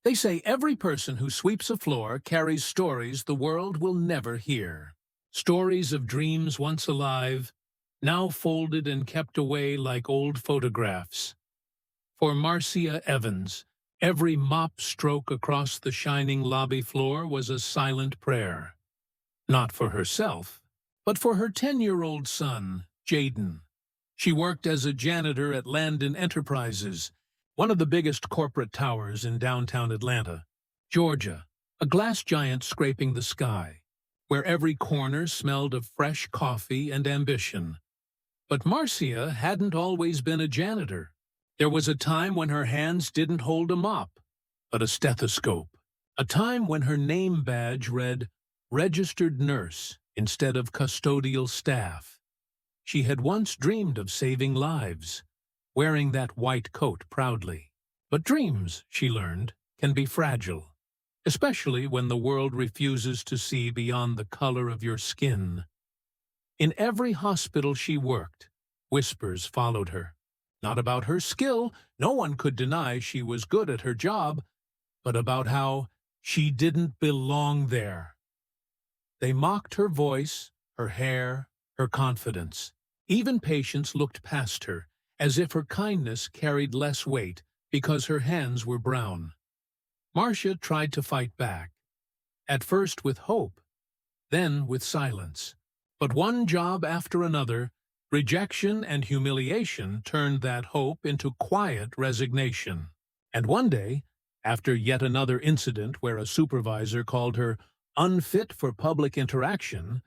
They say every person who sweeps a floor carries stories the world will never hear. Stories of dreams once alive, now folded and kept away like old photographs. For Marcia Evans, every mop stroke across the shining lobby floor was a silent prayer. Not for herself, but for her 10-year-old son, Jaden. She worked as a janitor at Landon Enterprises, one of the biggest corporate towers in downtown Atlanta, Georgia, a glass giant scraping the sky, where every corner smelled of fresh coffee and ambition. But Marcia hadn't always been a janitor. There was a time when her hands didn't hold a mop, but a stethoscope. A time when her name badge read registered nurse instead of custodial staff. She had once dreamed of saving lives, wearing that white coat proudly. But dreams, she learned, can be fragile, especially when the world refuses to see beyond the color of your skin. In every hospital she worked, whispers followed her. Not about her skill, no one could deny she was good at her job, but about how she didn't belong there. They mocked her voice, her hair, her confidence. Even patients looked past her, as if her kindness carried less weight because her hands were brown. Marcia tried to fight back, at first with hope, then with silence. But one job after another, rejection and humiliation turned that hope into quiet resignation. And one day, after yet another incident where a supervisor called her unfit for public interaction,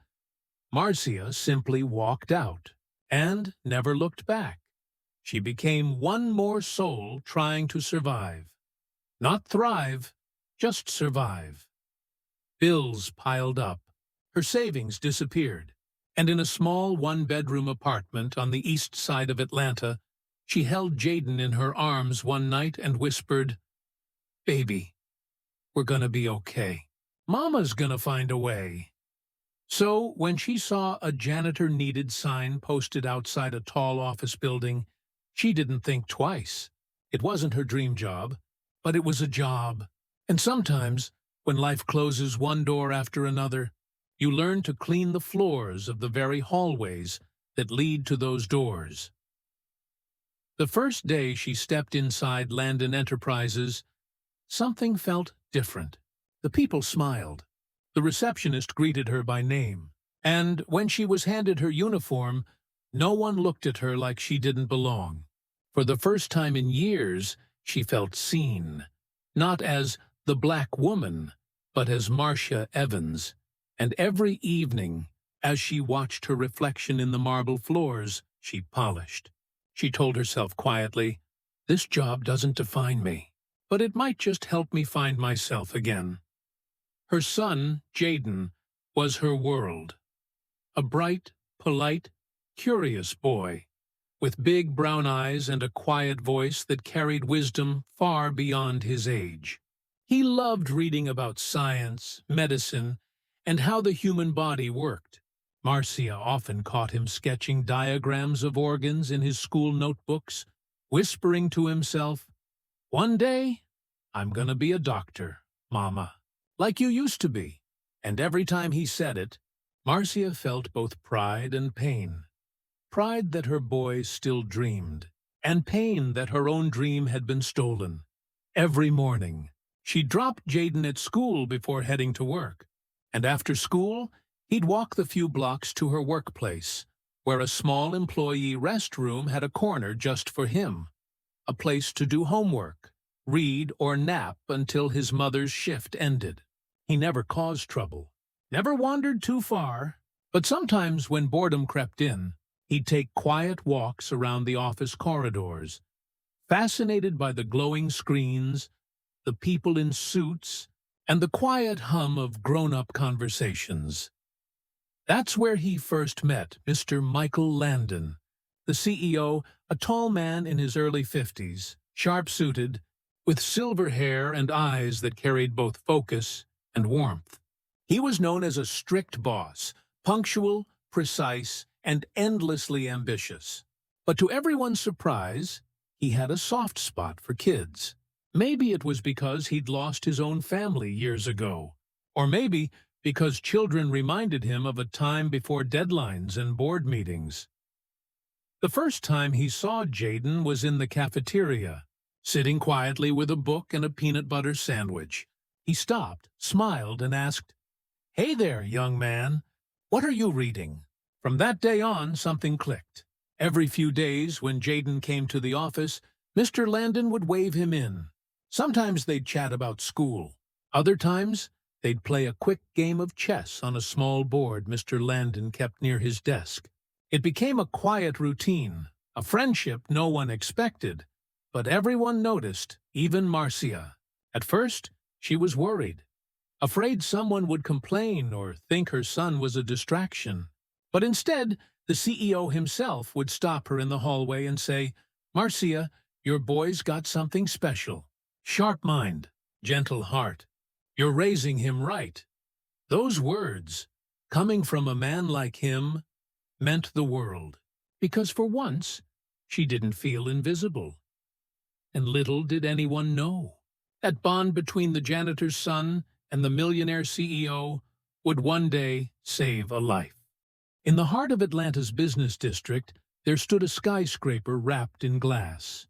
Marcia simply walked out and never looked back. She became one more soul trying to survive. Not thrive, just survive. Bills piled up. Her savings disappeared. And in a small one-bedroom apartment on the east side of Atlanta, she held Jaden in her arms one night and whispered, "Baby, we're gonna be okay. Mama's gonna find a way." So when she saw a janitor needed sign posted outside a tall office building, she didn't think twice. It wasn't her dream job, but it was a job. And sometimes, when life closes one door after another, you learn to clean the floors of the very hallways that lead to those doors. The first day she stepped inside Landon Enterprises, something felt different. The people smiled. The receptionist greeted her by name. And when she was handed her uniform, no one looked at her like she didn't belong. For the first time in years, she felt seen. Not as the black woman, but as Marcia Evans. And every evening, as she watched her reflection in the marble floors, she polished. She told herself quietly, "This job doesn't define me, but it might just help me find myself again." Her son, Jaden, was her world. A bright, polite, curious boy, with big brown eyes and a quiet voice that carried wisdom far beyond his age. He loved reading about science, medicine, and how the human body worked. Marcia often caught him sketching diagrams of organs in his school notebooks, whispering to himself, "One day, I'm gonna be a doctor, Mama, like you used to be." And every time he said it, Marcia felt both pride and pain. Pride that her boy still dreamed, and pain that her own dream had been stolen. Every morning, she dropped Jaden at school before heading to work. And after school, he'd walk the few blocks to her workplace, where a small employee restroom had a corner just for him, a place to do homework, read, or nap until his mother's shift ended. He never caused trouble, never wandered too far, but sometimes when boredom crept in, he'd take quiet walks around the office corridors, fascinated by the glowing screens, the people in suits, and the quiet hum of grown-up conversations. That's where he first met Mr. Michael Landon, the CEO, a tall man in his early 50s, sharp-suited, with silver hair and eyes that carried both focus and warmth. He was known as a strict boss, punctual, precise, and endlessly ambitious. But to everyone's surprise, he had a soft spot for kids. Maybe it was because he'd lost his own family years ago. Or maybe because children reminded him of a time before deadlines and board meetings. The first time he saw Jaden was in the cafeteria, sitting quietly with a book and a peanut butter sandwich. He stopped, smiled, and asked, "Hey there, young man. What are you reading?" From that day on, something clicked. Every few days, when Jaden came to the office, Mr. Landon would wave him in. Sometimes they'd chat about school. Other times, they'd play a quick game of chess on a small board Mr. Landon kept near his desk. It became a quiet routine, a friendship no one expected, but everyone noticed, even Marcia. At first, she was worried, afraid someone would complain or think her son was a distraction. But instead, the CEO himself would stop her in the hallway and say, "Marcia, your boy's got something special. Sharp mind, gentle heart. You're raising him right." Those words, coming from a man like him, meant the world, because for once, she didn't feel invisible. And little did anyone know, that bond between the janitor's son and the millionaire CEO would one day save a life. In the heart of Atlanta's business district, there stood a skyscraper wrapped in glass,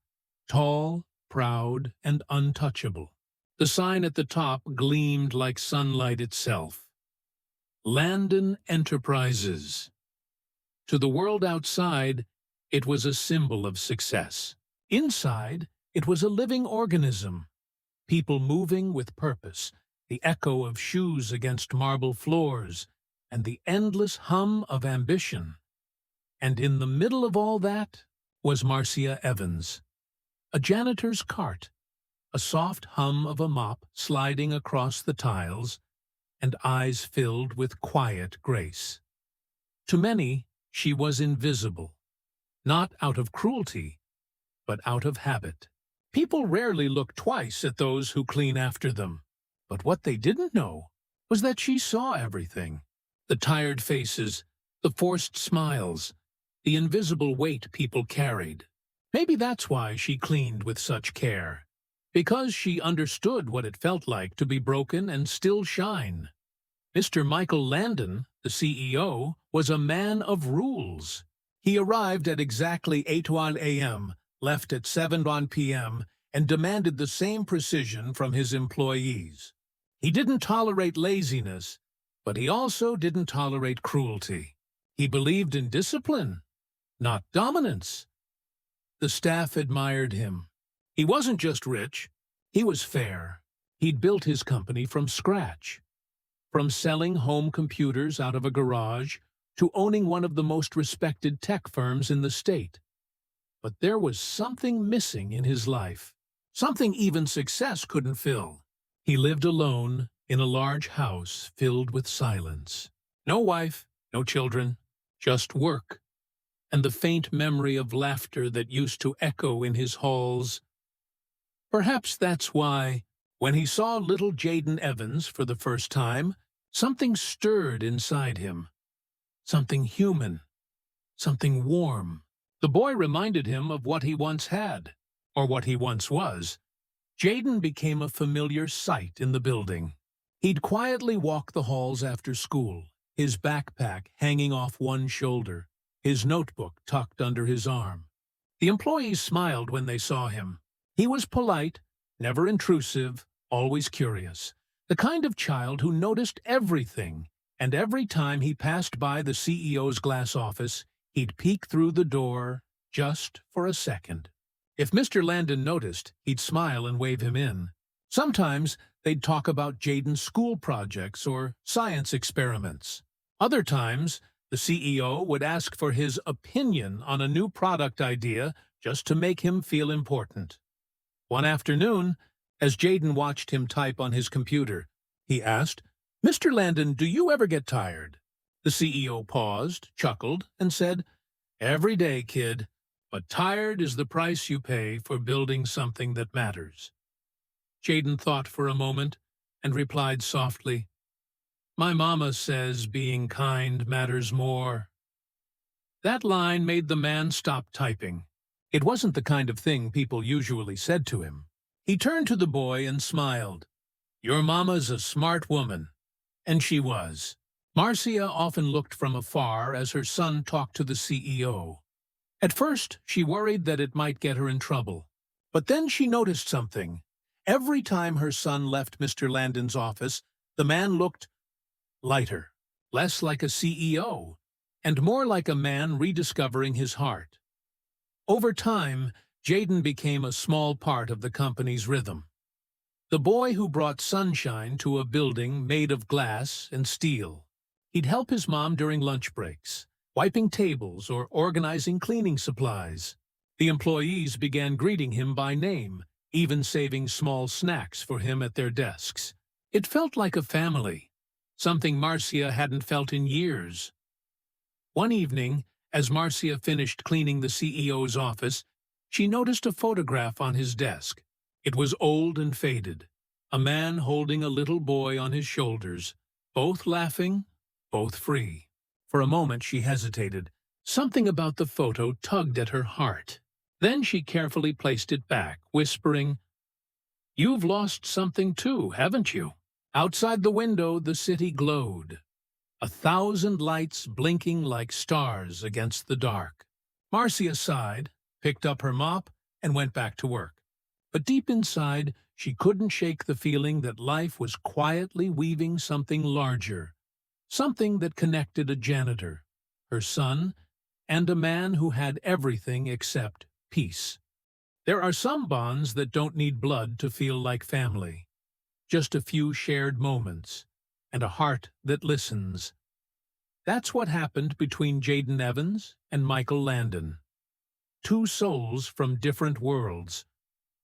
tall, proud, and untouchable. The sign at the top gleamed like sunlight itself. Landon Enterprises. To the world outside, it was a symbol of success. Inside, it was a living organism, people moving with purpose, the echo of shoes against marble floors, and the endless hum of ambition. And in the middle of all that was Marcia Evans, a janitor's cart, a soft hum of a mop sliding across the tiles, and eyes filled with quiet grace. To many, she was invisible, not out of cruelty, but out of habit. People rarely look twice at those who clean after them, but what they didn't know was that she saw everything. The tired faces, the forced smiles, the invisible weight people carried. Maybe that's why she cleaned with such care, because she understood what it felt like to be broken and still shine. Mr. Michael Landon, the CEO, was a man of rules. He arrived at exactly 8:01 a.m., left at 7:01 p.m., and demanded the same precision from his employees. He didn't tolerate laziness, but he also didn't tolerate cruelty. He believed in discipline, not dominance. The staff admired him. He wasn't just rich, he was fair. He'd built his company from scratch. From selling home computers out of a garage to owning one of the most respected tech firms in the state. But there was something missing in his life, something even success couldn't fill. He lived alone in a large house filled with silence. No wife, no children, just work, and the faint memory of laughter that used to echo in his halls. Perhaps that's why, when he saw little Jaden Evans for the first time, something stirred inside him. Something human, something warm. The boy reminded him of what he once had, or what he once was. Jaden became a familiar sight in the building. He'd quietly walk the halls after school, his backpack hanging off one shoulder, his notebook tucked under his arm. The employees smiled when they saw him. He was polite, never intrusive, always curious, the kind of child who noticed everything, and every time he passed by the CEO's glass office, he'd peek through the door just for a second. If Mr. Landon noticed, he'd smile and wave him in. Sometimes they'd talk about Jaden's school projects or science experiments. Other times, the CEO would ask for his opinion on a new product idea just to make him feel important. One afternoon, as Jaden watched him type on his computer, he asked, "Mr. Landon, do you ever get tired?" The CEO paused, chuckled, and said, "Every day, kid, but tired is the price you pay for building something that matters." Jaden thought for a moment and replied softly, "My mama says being kind matters more." That line made the man stop typing. It wasn't the kind of thing people usually said to him. He turned to the boy and smiled. "Your mama's a smart woman." And she was. Marcia often looked from afar as her son talked to the CEO. At first, she worried that it might get her in trouble. But then she noticed something. Every time her son left Mr. Landon's office, the man looked lighter, less like a CEO, and more like a man rediscovering his heart. Over time, Jaden became a small part of the company's rhythm. The boy who brought sunshine to a building made of glass and steel. He'd help his mom during lunch breaks, wiping tables or organizing cleaning supplies. The employees began greeting him by name, even saving small snacks for him at their desks. It felt like a family, something Marcia hadn't felt in years. One evening, as Marcia finished cleaning the CEO's office, she noticed a photograph on his desk. It was old and faded, a man holding a little boy on his shoulders, both laughing, both free. For a moment she hesitated. Something about the photo tugged at her heart. Then she carefully placed it back, whispering, "You've lost something too, haven't you?" Outside the window, the city glowed, 1,000 lights blinking like stars against the dark. Marcia sighed, picked up her mop, and went back to work. But deep inside, she couldn't shake the feeling that life was quietly weaving something larger, something that connected a janitor, her son, and a man who had everything except peace. There are some bonds that don't need blood to feel like family, just a few shared moments, and a heart that listens. That's what happened between Jaden Evans and Michael Landon. Two souls from different worlds,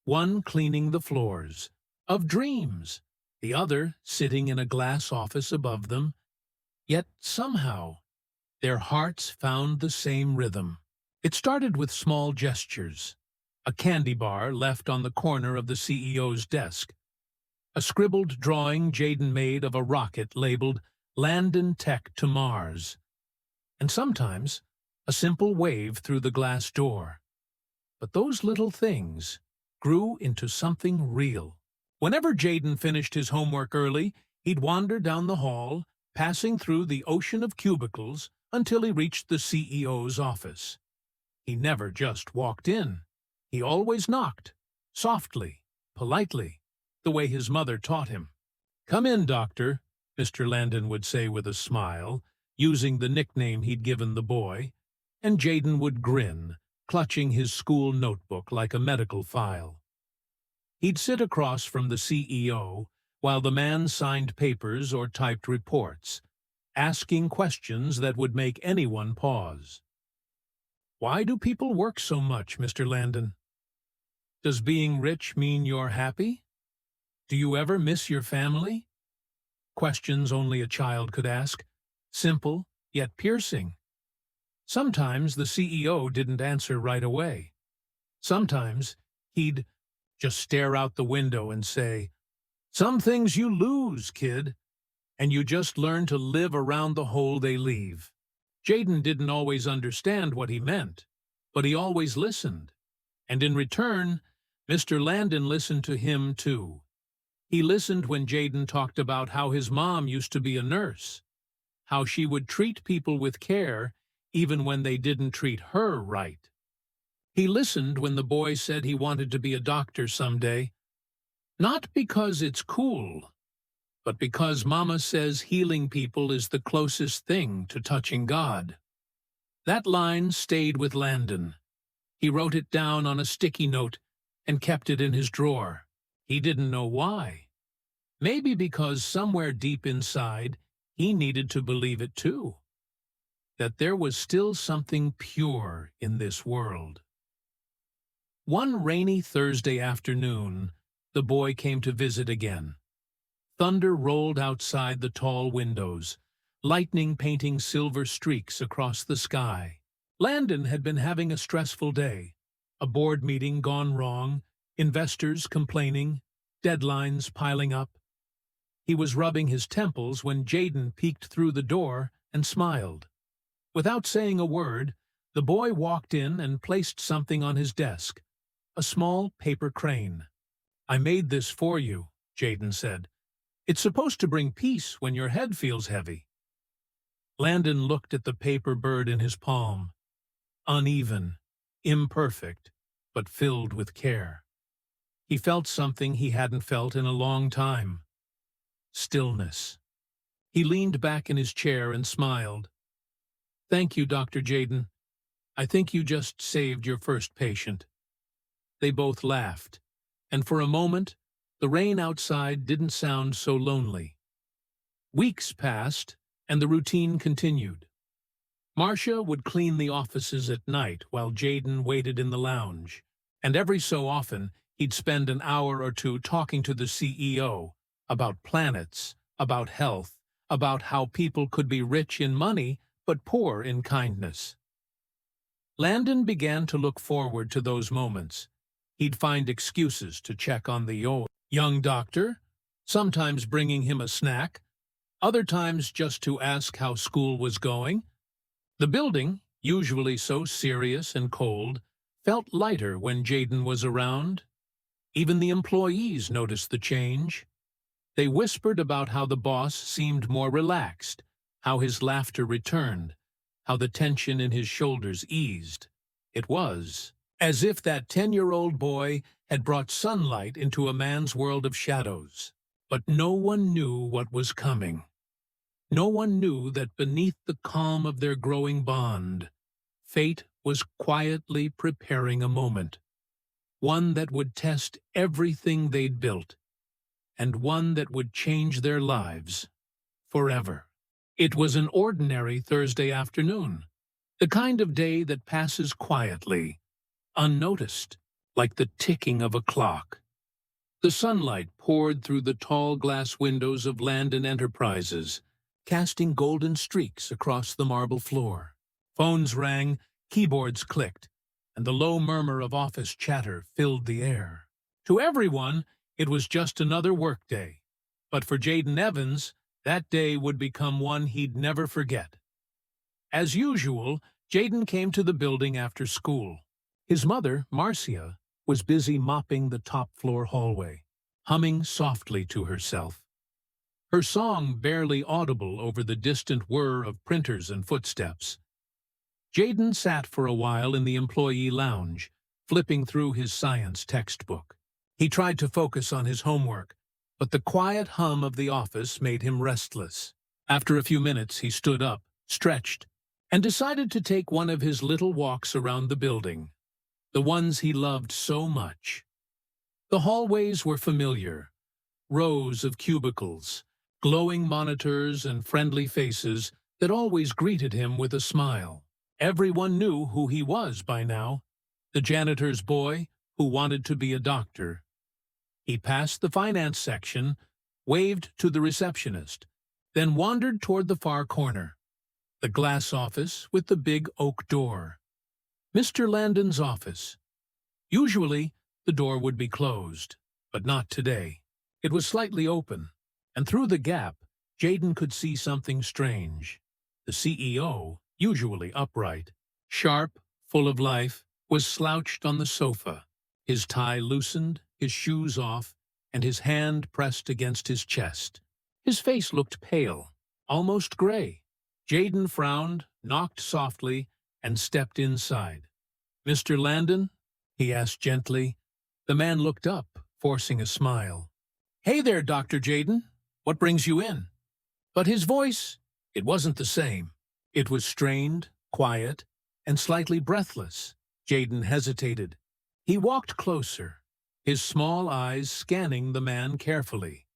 one cleaning the floors of dreams, the other sitting in a glass office above them. Yet somehow, their hearts found the same rhythm. It started with small gestures. A candy bar left on the corner of the CEO's desk. A scribbled drawing Jaden made of a rocket labeled Landon Tech to Mars. And sometimes, a simple wave through the glass door. But those little things grew into something real. Whenever Jaden finished his homework early, he'd wander down the hall, passing through the ocean of cubicles until he reached the CEO's office. He never just walked in. He always knocked, softly, politely, the way his mother taught him. "Come in, doctor," Mr. Landon would say with a smile, using the nickname he'd given the boy, and Jaden would grin, clutching his school notebook like a medical file. He'd sit across from the CEO while the man signed papers or typed reports, asking questions that would make anyone pause. "Why do people work so much, Mr. Landon? Does being rich mean you're happy? Do you ever miss your family?" Questions only a child could ask, simple yet piercing. Sometimes the CEO didn't answer right away. Sometimes he'd just stare out the window and say, "Some things you lose, kid, and you just learn to live around the hole they leave." Jaden didn't always understand what he meant, but he always listened. And in return, Mr. Landon listened to him too. He listened when Jaden talked about how his mom used to be a nurse, how she would treat people with care even when they didn't treat her right. He listened when the boy said he wanted to be a doctor someday, not because it's cool, but because Mama says healing people is the closest thing to touching God. That line stayed with Landon. He wrote it down on a sticky note and kept it in his drawer. He didn't know why. Maybe because somewhere deep inside, he needed to believe it too. That there was still something pure in this world. One rainy Thursday afternoon, the boy came to visit again. Thunder rolled outside the tall windows, lightning painting silver streaks across the sky. Landon had been having a stressful day. A board meeting gone wrong, investors complaining, deadlines piling up. He was rubbing his temples when Jaden peeked through the door and smiled. Without saying a word, the boy walked in and placed something on his desk, a small paper crane. "I made this for you," Jaden said. "It's supposed to bring peace when your head feels heavy." Landon looked at the paper bird in his palm. Uneven, imperfect, but filled with care. He felt something he hadn't felt in a long time. Stillness. He leaned back in his chair and smiled. "Thank you, Dr. Jaden. I think you just saved your first patient." They both laughed, and for a moment, the rain outside didn't sound so lonely. Weeks passed, and the routine continued. Marcia would clean the offices at night while Jaden waited in the lounge, and every so often he'd spend an hour or two talking to the CEO about planets, about health, about how people could be rich in money but poor in kindness. Landon began to look forward to those moments. He'd find excuses to check on the young doctor, sometimes bringing him a snack, other times just to ask how school was going. The building, usually so serious and cold, felt lighter when Jaden was around. Even the employees noticed the change. They whispered about how the boss seemed more relaxed, how his laughter returned, how the tension in his shoulders eased. It was as if that 10-year-old boy had brought sunlight into a man's world of shadows. But no one knew what was coming. No one knew that beneath the calm of their growing bond, fate was quietly preparing a moment, one that would test everything they'd built, and one that would change their lives forever. It was an ordinary Thursday afternoon, the kind of day that passes quietly, unnoticed, like the ticking of a clock. The sunlight poured through the tall glass windows of Landon Enterprises, casting golden streaks across the marble floor. Phones rang, keyboards clicked, and the low murmur of office chatter filled the air. To everyone, it was just another workday, but for Jaden Evans, that day would become one he'd never forget. As usual, Jaden came to the building after school. His mother, Marcia, was busy mopping the top-floor hallway, humming softly to herself. Her song barely audible over the distant whir of printers and footsteps. Jaden sat for a while in the employee lounge, flipping through his science textbook. He tried to focus on his homework, but the quiet hum of the office made him restless. After a few minutes, he stood up, stretched, and decided to take one of his little walks around the building, the ones he loved so much. The hallways were familiar, rows of cubicles, glowing monitors and friendly faces that always greeted him with a smile. Everyone knew who he was by now, the janitor's boy who wanted to be a doctor. He passed the finance section, waved to the receptionist, then wandered toward the far corner, the glass office with the big oak door. Mr. Landon's office. Usually, the door would be closed, but not today. It was slightly open, and through the gap, Jaden could see something strange. The CEO, usually upright, sharp, full of life, was slouched on the sofa, his tie loosened, his shoes off, and his hand pressed against his chest. His face looked pale, almost gray. Jaden frowned, knocked softly, and stepped inside. "Mr. Landon?" he asked gently. The man looked up, forcing a smile. "Hey there, Dr. Jaden. What brings you in?" But his voice, it wasn't the same. It was strained, quiet, and slightly breathless. Jaden hesitated. He walked closer, his small eyes scanning the man carefully,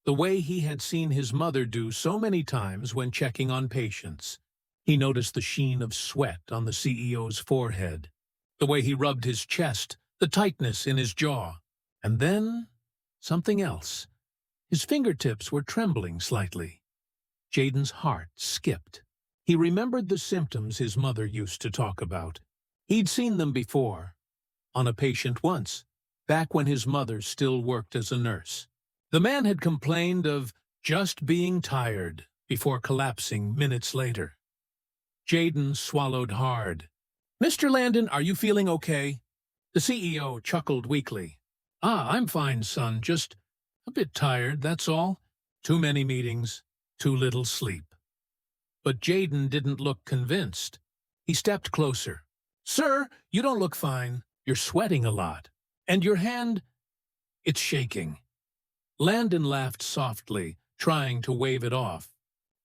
the way he had seen his mother do so many times when checking on patients. He noticed the sheen of sweat on the CEO's forehead, the way he rubbed his chest, the tightness in his jaw, and then something else. His fingertips were trembling slightly. Jaden's heart skipped. He remembered the symptoms his mother used to talk about. He'd seen them before, on a patient once, back when his mother still worked as a nurse. The man had complained of just being tired before collapsing minutes later. Jaden swallowed hard. "Mr. Landon, are you feeling okay?" The CEO chuckled weakly. Ah, I'm fine, son. Just a bit tired, that's all. Too many meetings, too little sleep. But Jaden didn't look convinced. He stepped closer. Sir, you don't look fine. You're sweating a lot. And your hand, it's shaking. Landon laughed softly, trying to wave it off.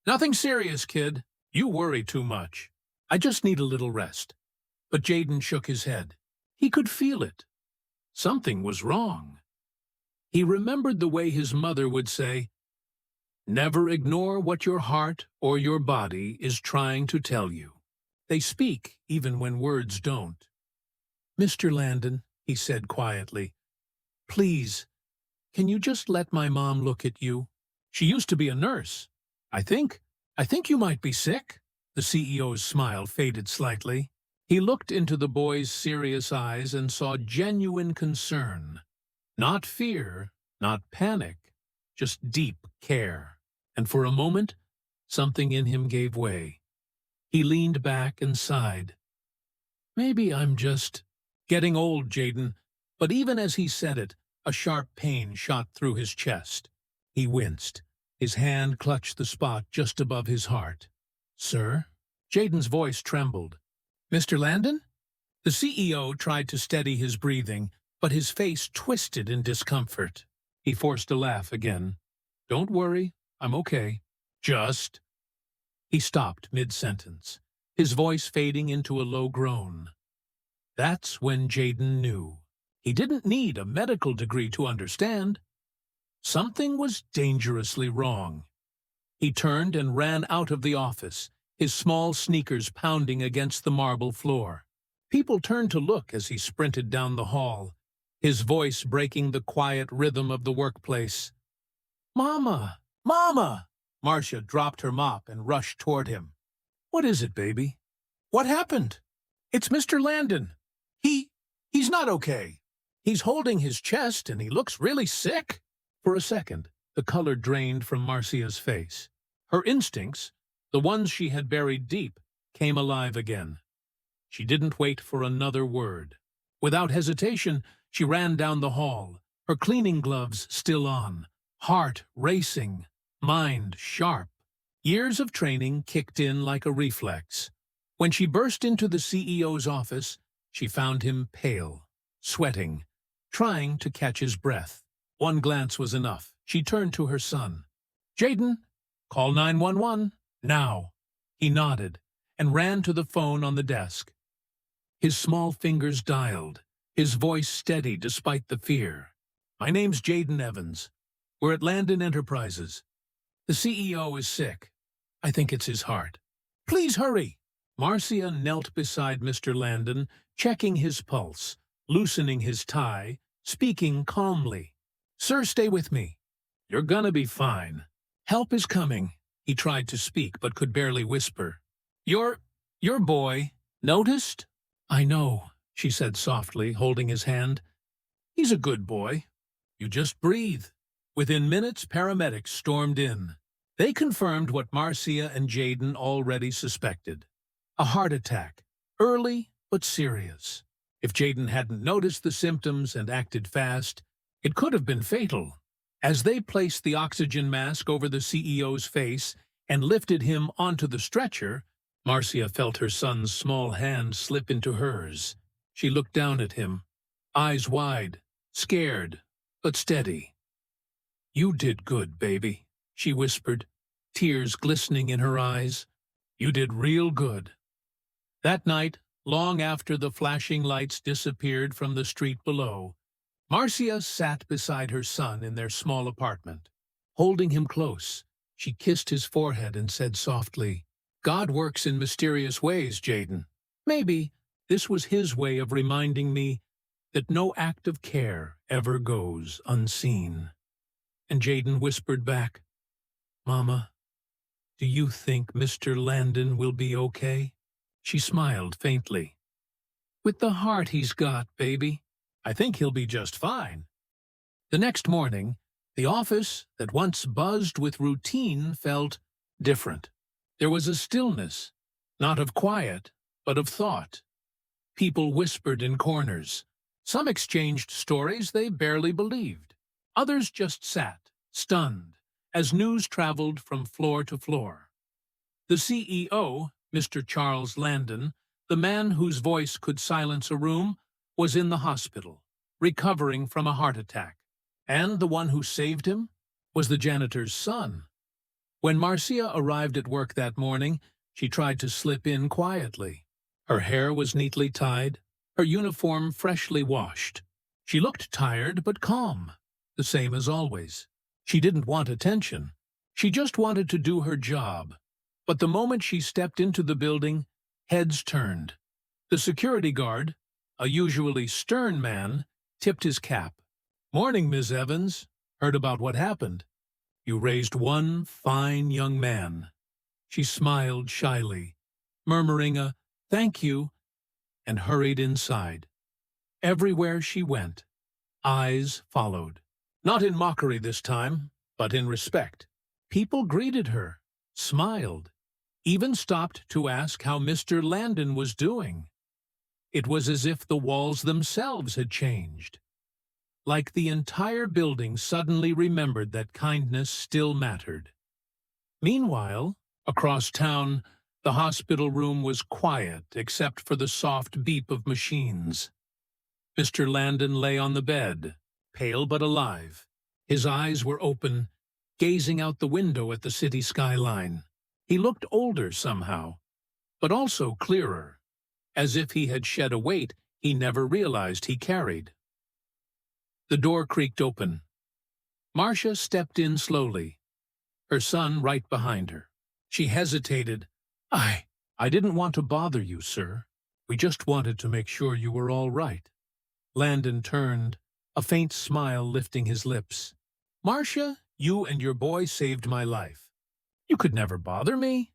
Nothing serious, kid. You worry too much. I just need a little rest. But Jaden shook his head. He could feel it. Something was wrong. He remembered the way his mother would say, "Never ignore what your heart or your body is trying to tell you. They speak even when words don't." "Mr. Landon," he said quietly, "please, can you just let my mom look at you? She used to be a nurse. I think you might be sick." The CEO's smile faded slightly. He looked into the boy's serious eyes and saw genuine concern. Not fear, not panic, just deep care. And for a moment, something in him gave way. He leaned back and sighed. "Maybe I'm just getting old, Jaden." But even as he said it, a sharp pain shot through his chest. He winced. His hand clutched the spot just above his heart. "Sir?" Jaden's voice trembled. "Mr. Landon?" The CEO tried to steady his breathing, but his face twisted in discomfort. He forced a laugh again. "Don't worry, I'm okay. Just—" He stopped mid-sentence, his voice fading into a low groan. That's when Jaden knew. He didn't need a medical degree to understand. Something was dangerously wrong. He turned and ran out of the office, his small sneakers pounding against the marble floor. People turned to look as he sprinted down the hall, his voice breaking the quiet rhythm of the workplace. "Mama! Mama!" Marcia dropped her mop and rushed toward him. "What is it, baby? What happened?" "It's Mr. Landon. He's not okay. He's holding his chest and he looks really sick." For a second, the color drained from Marcia's face. Her instincts, the ones she had buried deep, came alive again. She didn't wait for another word. Without hesitation, she ran down the hall, her cleaning gloves still on, heart racing, mind sharp. Years of training kicked in like a reflex. When she burst into the CEO's office, she found him pale, sweating, trying to catch his breath. One glance was enough. She turned to her son. "Jaden, call 911, now." He nodded and ran to the phone on the desk. His small fingers dialed, his voice steady despite the fear. "My name's Jaden Evans. We're at Landon Enterprises. The CEO is sick. I think it's his heart. Please hurry." Marcia knelt beside Mr. Landon, checking his pulse, loosening his tie, speaking calmly. "Sir, stay with me. You're gonna be fine. Help is coming." He tried to speak but could barely whisper. Your boy noticed?" "I know," she said softly, holding his hand. "He's a good boy. You just breathe." Within minutes, paramedics stormed in. They confirmed what Marcia and Jaden already suspected. A heart attack, early but serious. If Jaden hadn't noticed the symptoms and acted fast, it could have been fatal. As they placed the oxygen mask over the CEO's face and lifted him onto the stretcher, Marcia felt her son's small hand slip into hers. She looked down at him, eyes wide, scared, but steady. "You did good, baby," she whispered, tears glistening in her eyes. "You did real good." That night, long after the flashing lights disappeared from the street below, Marcia sat beside her son in their small apartment. Holding him close, she kissed his forehead and said softly, "God works in mysterious ways, Jaden. Maybe this was his way of reminding me that no act of care ever goes unseen." And Jaden whispered back, "Mama, do you think Mr. Landon will be okay?" She smiled faintly. "With the heart he's got, baby, I think he'll be just fine." The next morning, the office that once buzzed with routine felt different. There was a stillness, not of quiet, but of thought. People whispered in corners, Some exchanged stories they barely believed. Others just sat, stunned, as news traveled from floor to floor. The CEO, Mr. Charles Landon, the man whose voice could silence a room, was in the hospital, recovering from a heart attack. And the one who saved him was the janitor's son. When Marcia arrived at work that morning, she tried to slip in quietly. Her hair was neatly tied, her uniform freshly washed. She looked tired but calm, the same as always. She didn't want attention. She just wanted to do her job. But the moment she stepped into the building, heads turned. The security guard, a usually stern man, tipped his cap. "Morning, Miss Evans. Heard about what happened. You raised one fine young man." She smiled shyly, murmuring a "thank you," and hurried inside. Everywhere she went, eyes followed. Not in mockery this time, but in respect. People greeted her, smiled, even stopped to ask how Mr. Landon was doing. It was as if the walls themselves had changed. Like the entire building suddenly remembered that kindness still mattered. Meanwhile, across town, the hospital room was quiet except for the soft beep of machines. Mr. Landon lay on the bed, pale but alive. His eyes were open, gazing out the window at the city skyline. He looked older somehow, but also clearer, as if he had shed a weight he never realized he carried. The door creaked open. Marcia stepped in slowly, her son right behind her. She hesitated. I didn't want to bother you, sir. We just wanted to make sure you were all right." Landon turned, a faint smile lifting his lips. "Marcia, you and your boy saved my life. You could never bother me."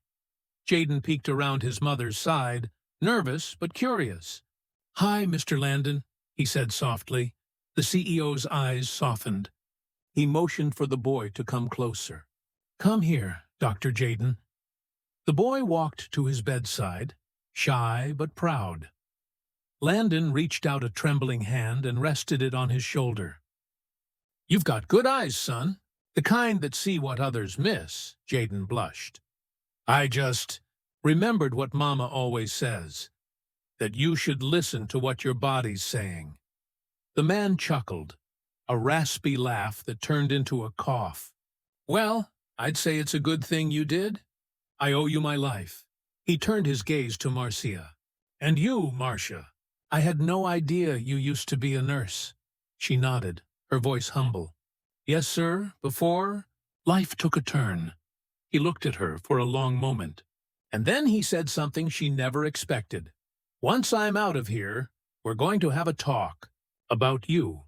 Jaden peeked around his mother's side, nervous but curious. "Hi, Mr. Landon," he said softly. The CEO's eyes softened. He motioned for the boy to come closer. "Come here, Dr. Jaden." The boy walked to his bedside, shy but proud. Landon reached out a trembling hand and rested it on his shoulder. "You've got good eyes, son. The kind that see what others miss," Jaden blushed. "I just remembered what Mama always says, that you should listen to what your body's saying." The man chuckled, a raspy laugh that turned into a cough. "Well, I'd say it's a good thing you did. I owe you my life." He turned his gaze to Marcia. "And you, Marcia, I had no idea you used to be a nurse." She nodded, her voice humble. "Yes, sir, before life took a turn." He looked at her for a long moment, and then he said something she never expected. "Once I'm out of here, we're going to have a talk about you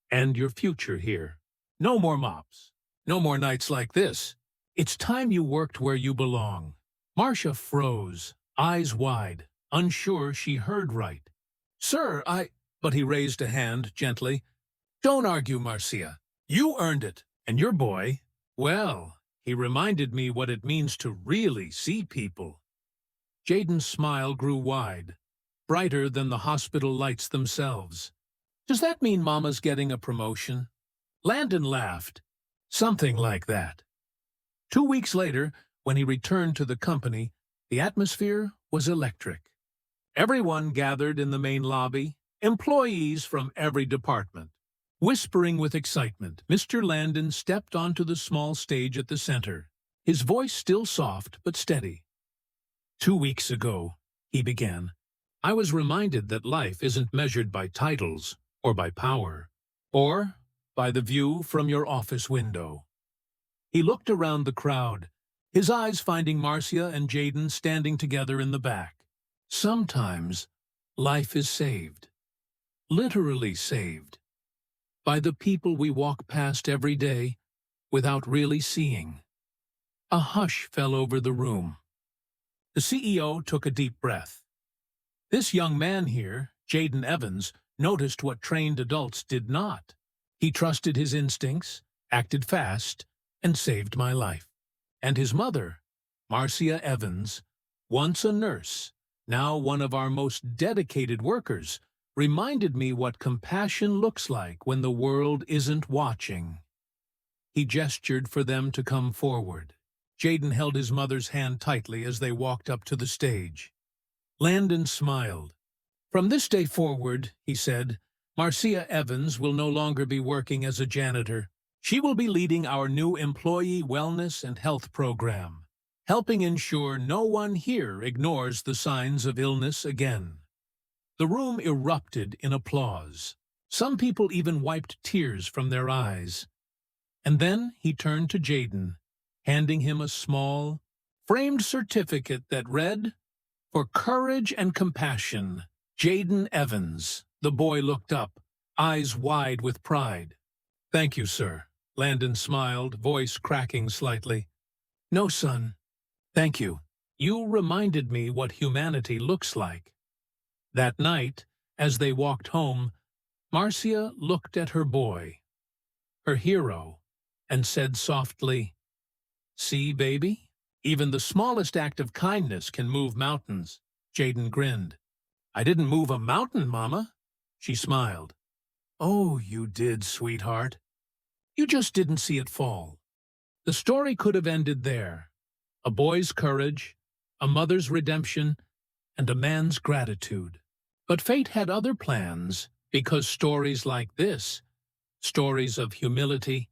and your future here. No more mops, no more nights like this. It's time you worked where you belong." Marcia froze, eyes wide, unsure she heard right. "Sir, But he raised a hand gently. "Don't argue, Marcia. You earned it. And your boy, well, he reminded me what it means to really see people." Jaden's smile grew wide, brighter than the hospital lights themselves. "Does that mean Mama's getting a promotion?" Landon laughed. "Something like that." 2 weeks later, when he returned to the company, the atmosphere was electric. Everyone gathered in the main lobby, employees from every department. Whispering with excitement, Mr. Landon stepped onto the small stage at the center, his voice still soft but steady. "2 weeks ago," he began, "I was reminded that life isn't measured by titles or by power, or by the view from your office window." He looked around the crowd, his eyes finding Marcia and Jaden standing together in the back. "Sometimes life is saved, literally saved, by the people we walk past every day without really seeing." A hush fell over the room. The CEO took a deep breath. This young man here, Jaden Evans, noticed what trained adults did not. He trusted his instincts, acted fast, and saved my life. And his mother, Marcia Evans, once a nurse, now one of our most dedicated workers, reminded me what compassion looks like when the world isn't watching. He gestured for them to come forward. Jaden held his mother's hand tightly as they walked up to the stage. Landon smiled. "From this day forward," he said, "Marcia Evans will no longer be working as a janitor. She will be leading our new employee wellness and health program, helping ensure no one here ignores the signs of illness again." The room erupted in applause. Some people even wiped tears from their eyes. And then he turned to Jaden, handing him a small, framed certificate that read, "For courage and compassion, Jaden Evans." The boy looked up, eyes wide with pride. "Thank you, sir." Landon smiled, voice cracking slightly. "No, son. Thank you. You reminded me what humanity looks like." That night, as they walked home, Marcia looked at her boy, her hero, and said softly, "See, baby? Even the smallest act of kindness can move mountains." Jaden grinned. "I didn't move a mountain, Mama." She smiled. "Oh, you did, sweetheart. You just didn't see it fall." The story could have ended there. A boy's courage, a mother's redemption, and a man's gratitude. But fate had other plans, because stories like this, stories of humility,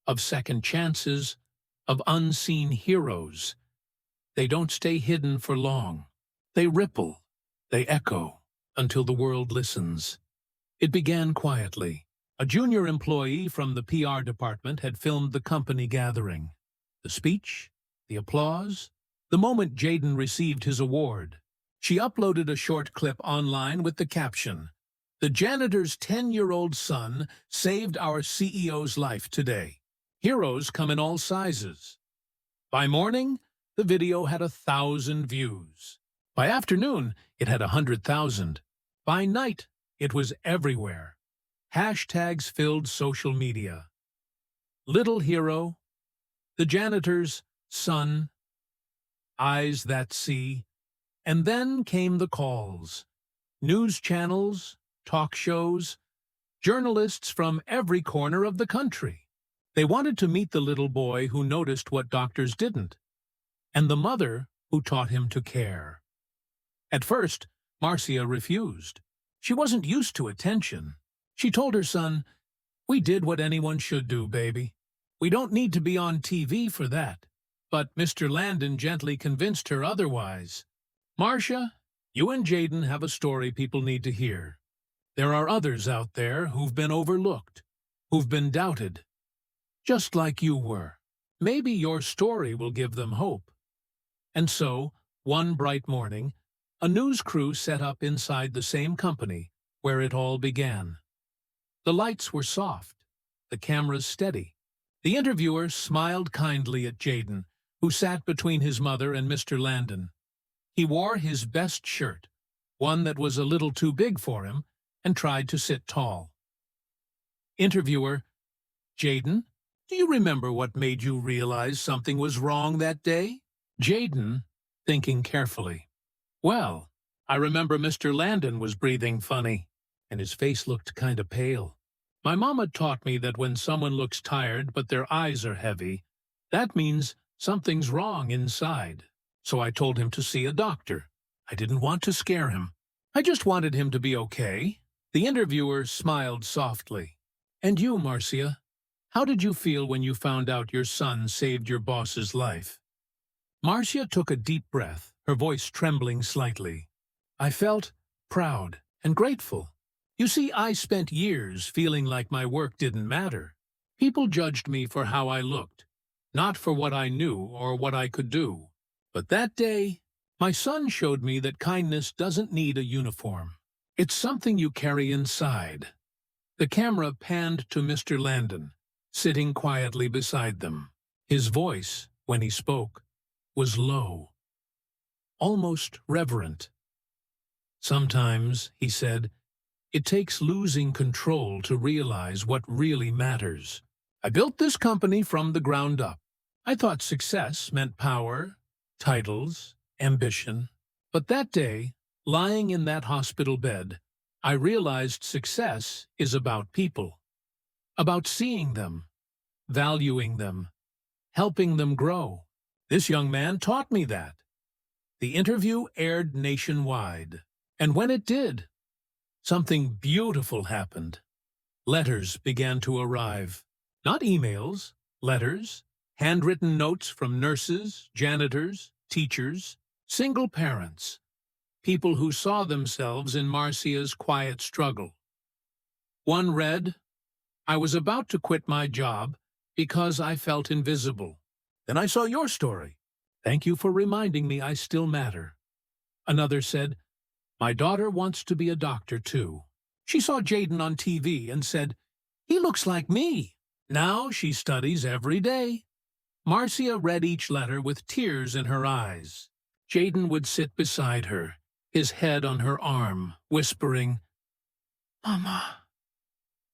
of second chances, of unseen heroes, they don't stay hidden for long. They ripple, they echo, until the world listens. It began quietly. A junior employee from the PR department had filmed the company gathering. The speech, the applause, the moment Jaden received his award. She uploaded a short clip online with the caption, "The janitor's 10-year-old son saved our CEO's life today. Heroes come in all sizes." By morning, the video had 1,000 views. By afternoon, it had 100,000. By night, it was everywhere. Hashtags filled social media. Little hero, the janitor's son, eyes that see. And then came the calls. News channels, talk shows, journalists from every corner of the country. They wanted to meet the little boy who noticed what doctors didn't, and the mother who taught him to care. At first, Marcia refused. She wasn't used to attention. She told her son, "We did what anyone should do, baby. We don't need to be on TV for that." But Mr. Landon gently convinced her otherwise. "Marcia, you and Jaden have a story people need to hear. There are others out there who've been overlooked, who've been doubted, just like you were. Maybe your story will give them hope." And so, one bright morning, a news crew set up inside the same company where it all began. The lights were soft, the cameras steady. The interviewer smiled kindly at Jaden, who sat between his mother and Mr. Landon. He wore his best shirt, one that was a little too big for him, and tried to sit tall. Interviewer: "Jaden, do you remember what made you realize something was wrong that day?" Jaden, thinking carefully: "Well, I remember Mr. Landon was breathing funny, and his face looked kinda pale. My mama taught me that when someone looks tired but their eyes are heavy, that means something's wrong inside. So I told him to see a doctor. I didn't want to scare him. I just wanted him to be okay." The interviewer smiled softly. "And you, Marcia, how did you feel when you found out your son saved your boss's life?" Marcia took a deep breath, her voice trembling slightly. "I felt proud and grateful. You see, I spent years feeling like my work didn't matter. People judged me for how I looked, not for what I knew or what I could do. But that day, my son showed me that kindness doesn't need a uniform. It's something you carry inside." The camera panned to Mr. Landon, sitting quietly beside them. His voice, when he spoke, was low, almost reverent. "Sometimes," he said, "it takes losing control to realize what really matters. I built this company from the ground up. I thought success meant power, titles, ambition. But that day, lying in that hospital bed, I realized success is about people, about seeing them, valuing them, helping them grow. This young man taught me that. The interview aired nationwide, and when it did, something beautiful happened. Letters began to arrive. Not emails, letters, handwritten notes from nurses, janitors, teachers, single parents, people who saw themselves in Marcia's quiet struggle. One read, "I was about to quit my job because I felt invisible. Then I saw your story. Thank you for reminding me I still matter." Another said, "My daughter wants to be a doctor too. She saw Jaden on TV and said, 'He looks like me.' Now she studies every day." Marcia read each letter with tears in her eyes. Jaden would sit beside her, his head on her arm, whispering, "Mama,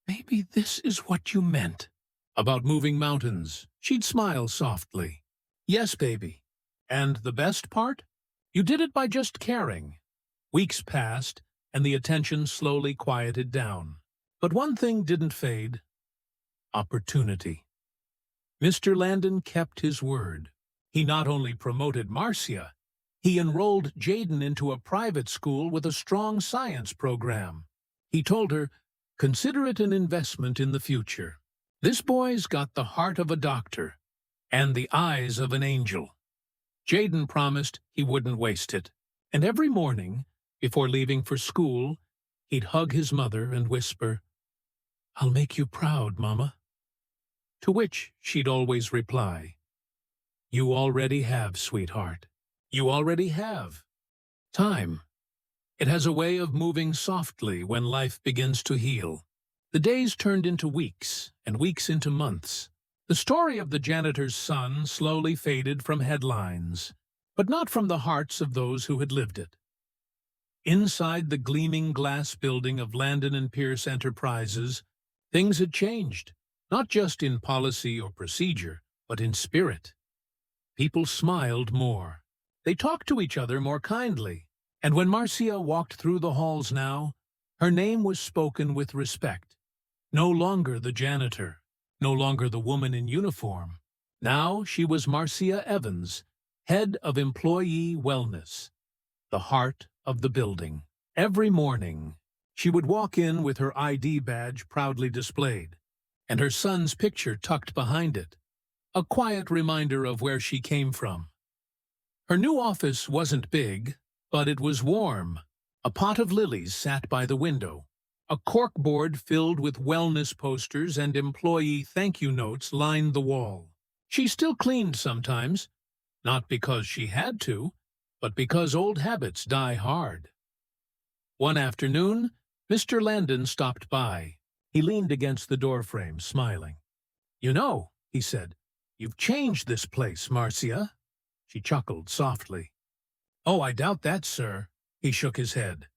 maybe this is what you meant." About moving mountains, she'd smile softly. "Yes, baby. And the best part? You did it by just caring." Weeks passed, and the attention slowly quieted down. But one thing didn't fade: opportunity. Mr. Landon kept his word. He not only promoted Marcia, he enrolled Jaden into a private school with a strong science program. He told her, "Consider it an investment in the future. This boy's got the heart of a doctor and the eyes of an angel." Jaden promised he wouldn't waste it, and every morning, before leaving for school, he'd hug his mother and whisper, "I'll make you proud, Mama." To which she'd always reply, "You already have, sweetheart. You already have." Time. It has a way of moving softly when life begins to heal. The days turned into weeks, and weeks into months. The story of the janitor's son slowly faded from headlines, but not from the hearts of those who had lived it. Inside the gleaming glass building of Landon and Pierce Enterprises, things had changed, not just in policy or procedure, but in spirit. People smiled more. They talked to each other more kindly, and when Marcia walked through the halls now, her name was spoken with respect. No longer the janitor, no longer the woman in uniform. Now she was Marcia Evans, head of employee wellness, the heart of the building. Every morning, she would walk in with her ID badge proudly displayed, and her son's picture tucked behind it, a quiet reminder of where she came from. Her new office wasn't big, but it was warm. A pot of lilies sat by the window. A corkboard filled with wellness posters and employee thank-you notes lined the wall. She still cleaned sometimes, not because she had to, but because old habits die hard. One afternoon, Mr. Landon stopped by. He leaned against the doorframe, smiling. "You know," he said, "you've changed this place, Marcia." She chuckled softly. "Oh, I doubt that, sir." He shook his head.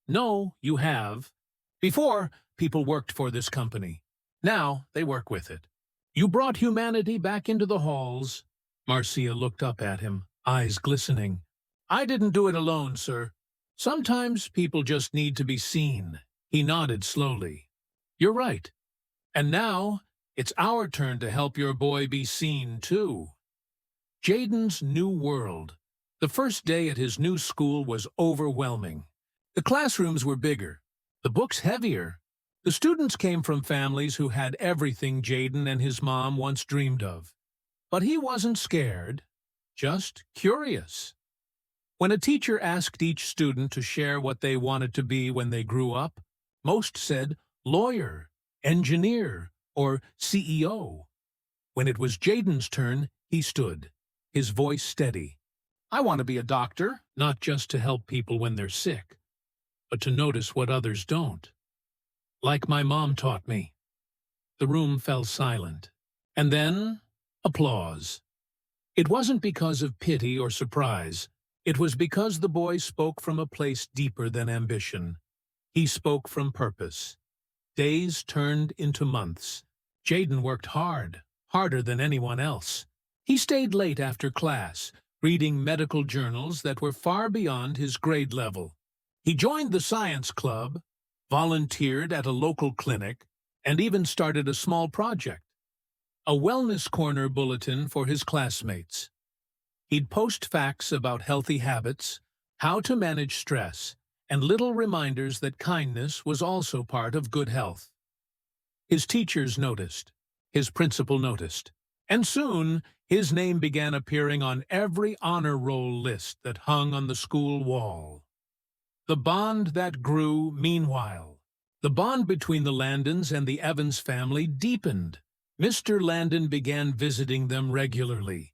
"No, you have. Before, people worked for this company. Now, they work with it. You brought humanity back into the halls." Marcia looked up at him, eyes glistening. "I didn't do it alone, sir. Sometimes people just need to be seen." He nodded slowly. "You're right. And now, it's our turn to help your boy be seen, too." Jaden's new world. The first day at his new school was overwhelming. The classrooms were bigger, the books heavier. The students came from families who had everything Jaden and his mom once dreamed of. But he wasn't scared, just curious. When a teacher asked each student to share what they wanted to be when they grew up, most said lawyer, engineer, or CEO. When it was Jaden's turn, he stood, his voice steady. "I want to be a doctor, not just to help people when they're sick, but to notice what others don't. Like my mom taught me." The room fell silent. And then, applause. It wasn't because of pity or surprise. It was because the boy spoke from a place deeper than ambition. He spoke from purpose. Days turned into months. Jaden worked hard, harder than anyone else. He stayed late after class, reading medical journals that were far beyond his grade level. He joined the science club, volunteered at a local clinic, and even started a small project, a wellness corner bulletin for his classmates. He'd post facts about healthy habits, how to manage stress, and little reminders that kindness was also part of good health. His teachers noticed, his principal noticed, and soon his name began appearing on every honor roll list that hung on the school wall. The bond that grew, meanwhile. The bond between the Landons and the Evans family deepened. Mr. Landon began visiting them regularly,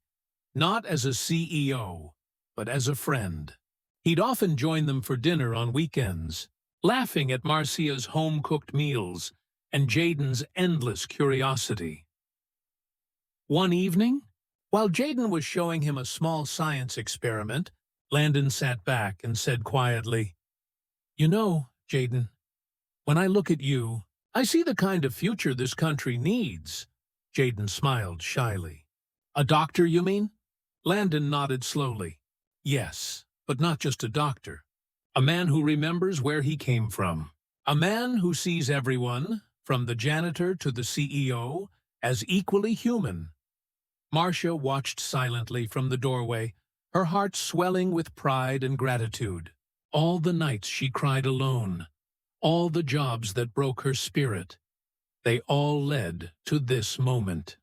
not as a CEO, but as a friend. He'd often join them for dinner on weekends, laughing at Marcia's home-cooked meals and Jaden's endless curiosity. One evening, while Jaden was showing him a small science experiment, Landon sat back and said quietly, "You know, Jaden, when I look at you, I see the kind of future this country needs." Jaden smiled shyly. "A doctor, you mean?" Landon nodded slowly. "Yes, but not just a doctor. A man who remembers where he came from. A man who sees everyone, from the janitor to the CEO, as equally human." Marcia watched silently from the doorway, her heart swelling with pride and gratitude. All the nights she cried alone, all the jobs that broke her spirit, they all led to this moment.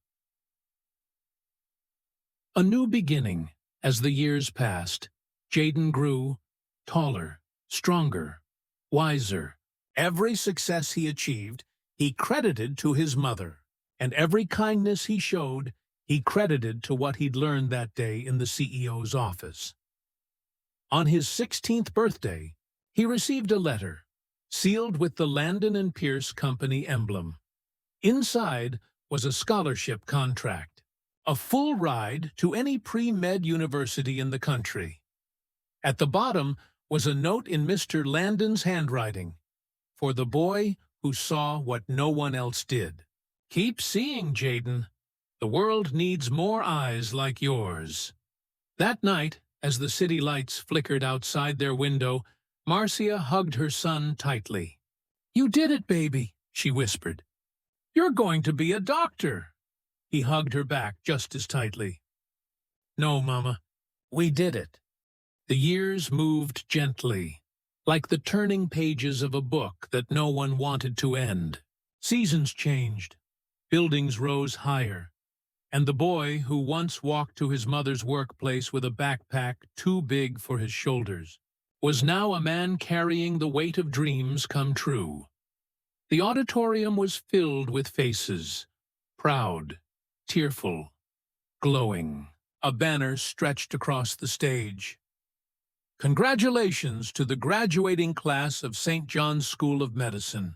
A new beginning. As the years passed, Jaden grew taller, stronger, wiser. Every success he achieved, he credited to his mother, and every kindness he showed, he credited to what he'd learned that day in the CEO's office. On his 16th birthday, he received a letter, sealed with the Landon and Pierce Company emblem. Inside was a scholarship contract, a full ride to any pre-med university in the country. At the bottom was a note in Mr. Landon's handwriting, "For the boy who saw what no one else did. Keep seeing, Jaden. The world needs more eyes like yours." That night, as the city lights flickered outside their window, Marcia hugged her son tightly. "You did it, baby," she whispered. "You're going to be a doctor." He hugged her back just as tightly. "No, Mama, we did it." The years moved gently, like the turning pages of a book that no one wanted to end. Seasons changed, buildings rose higher, and the boy who once walked to his mother's workplace with a backpack too big for his shoulders was now a man carrying the weight of dreams come true. The auditorium was filled with faces, proud, tearful, glowing. A banner stretched across the stage. "Congratulations to the graduating class of St. John's School of Medicine."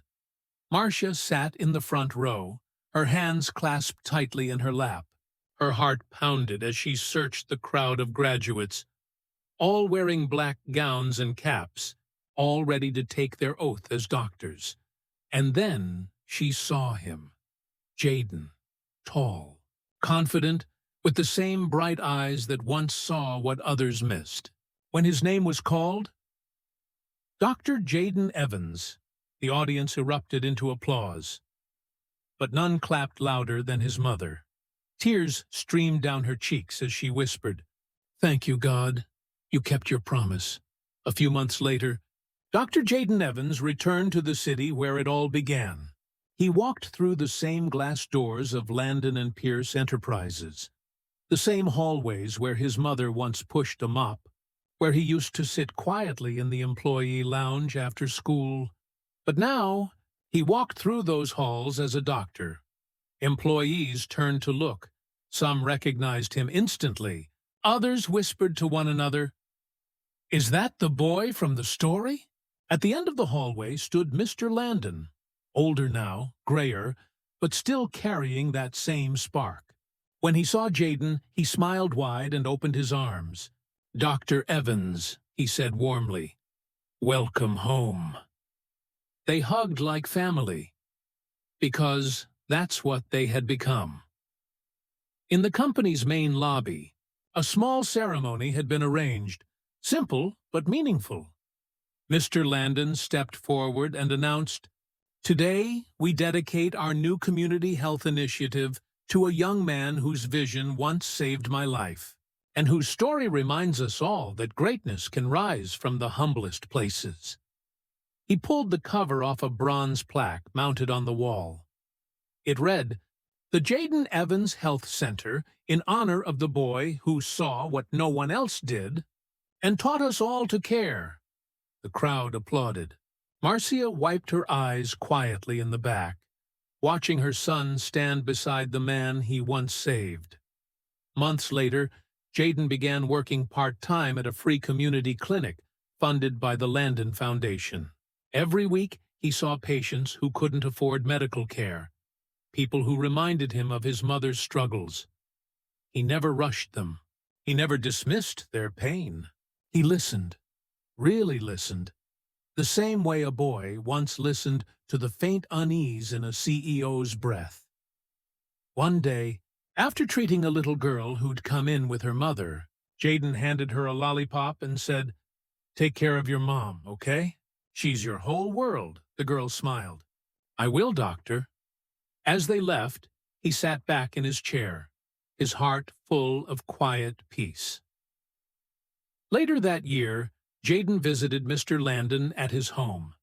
Marcia sat in the front row, her hands clasped tightly in her lap. Her heart pounded as she searched the crowd of graduates, all wearing black gowns and caps, all ready to take their oath as doctors. And then she saw him, Jaden, tall, confident, with the same bright eyes that once saw what others missed. When his name was called, "Dr. Jaden Evans," the audience erupted into applause. But none clapped louder than his mother. Tears streamed down her cheeks as she whispered, "Thank you, God. You kept your promise." A few months later, Dr. Jaden Evans returned to the city where it all began. He walked through the same glass doors of Landon and Pierce Enterprises, the same hallways where his mother once pushed a mop, where he used to sit quietly in the employee lounge after school. But now, he walked through those halls as a doctor. Employees turned to look. Some recognized him instantly. Others whispered to one another, "Is that the boy from the story?" At the end of the hallway stood Mr. Landon, older now, grayer, but still carrying that same spark. When he saw Jaden, he smiled wide and opened his arms. "Dr. Evans," he said warmly, "welcome home." They hugged like family, because that's what they had become. In the company's main lobby, a small ceremony had been arranged, simple but meaningful. Mr. Landon stepped forward and announced, "Today, we dedicate our new community health initiative to a young man whose vision once saved my life, and whose story reminds us all that greatness can rise from the humblest places." He pulled the cover off a bronze plaque mounted on the wall. It read, "The Jaden Evans Health Center, in honor of the boy who saw what no one else did and taught us all to care." The crowd applauded. Marcia wiped her eyes quietly in the back, watching her son stand beside the man he once saved. Months later, Jaden began working part-time at a free community clinic funded by the Landon Foundation. Every week, he saw patients who couldn't afford medical care, people who reminded him of his mother's struggles. He never rushed them. He never dismissed their pain. He listened, really listened, the same way a boy once listened to the faint unease in a CEO's breath. One day, after treating a little girl who'd come in with her mother, Jaden handed her a lollipop and said, "Take care of your mom, okay? She's your whole world," the girl smiled. "I will, doctor." As they left, he sat back in his chair, his heart full of quiet peace. Later that year, Jaden visited Mr. Landon at his home.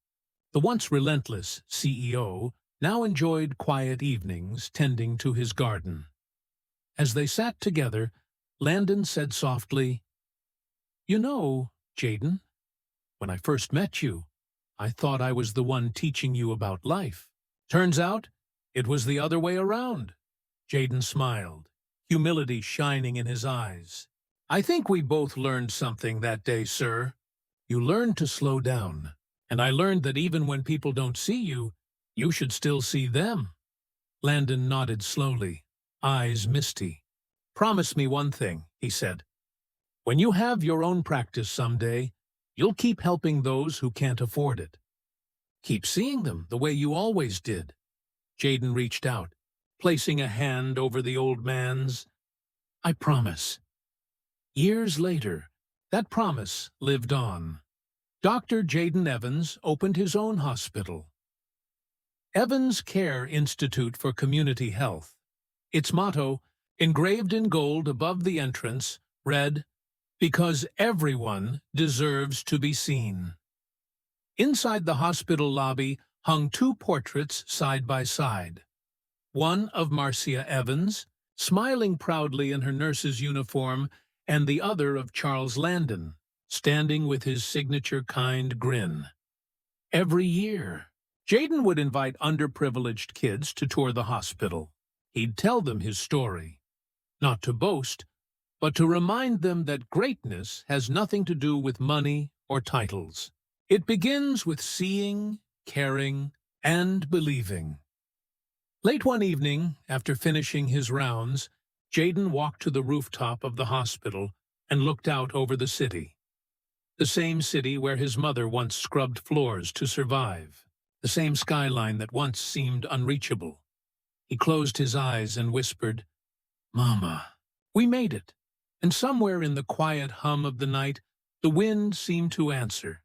The once relentless CEO now enjoyed quiet evenings tending to his garden. As they sat together, Landon said softly, "You know, Jaden, when I first met you, I thought I was the one teaching you about life. Turns out, it was the other way around." Jaden smiled, humility shining in his eyes. "I think we both learned something that day, sir. You learned to slow down, and I learned that even when people don't see you, you should still see them." Landon nodded slowly, eyes misty. "Promise me one thing," he said. "When you have your own practice someday, you'll keep helping those who can't afford it. Keep seeing them the way you always did." Jaden reached out, placing a hand over the old man's. "I promise." Years later, that promise lived on. Dr. Jaden Evans opened his own hospital, Evans Care Institute for Community Health. Its motto, engraved in gold above the entrance, read, "Because everyone deserves to be seen." Inside the hospital lobby hung two portraits side by side. One of Marcia Evans, smiling proudly in her nurse's uniform, and the other of Charles Landon, standing with his signature kind grin. Every year, Jaden would invite underprivileged kids to tour the hospital. He'd tell them his story, not to boast, but to remind them that greatness has nothing to do with money or titles. It begins with seeing, caring, and believing. Late one evening, after finishing his rounds, Jaden walked to the rooftop of the hospital and looked out over the city. The same city where his mother once scrubbed floors to survive. The same skyline that once seemed unreachable. He closed his eyes and whispered, "Mama, we made it." And somewhere in the quiet hum of the night, the wind seemed to answer,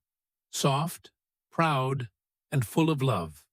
soft, proud, and full of love.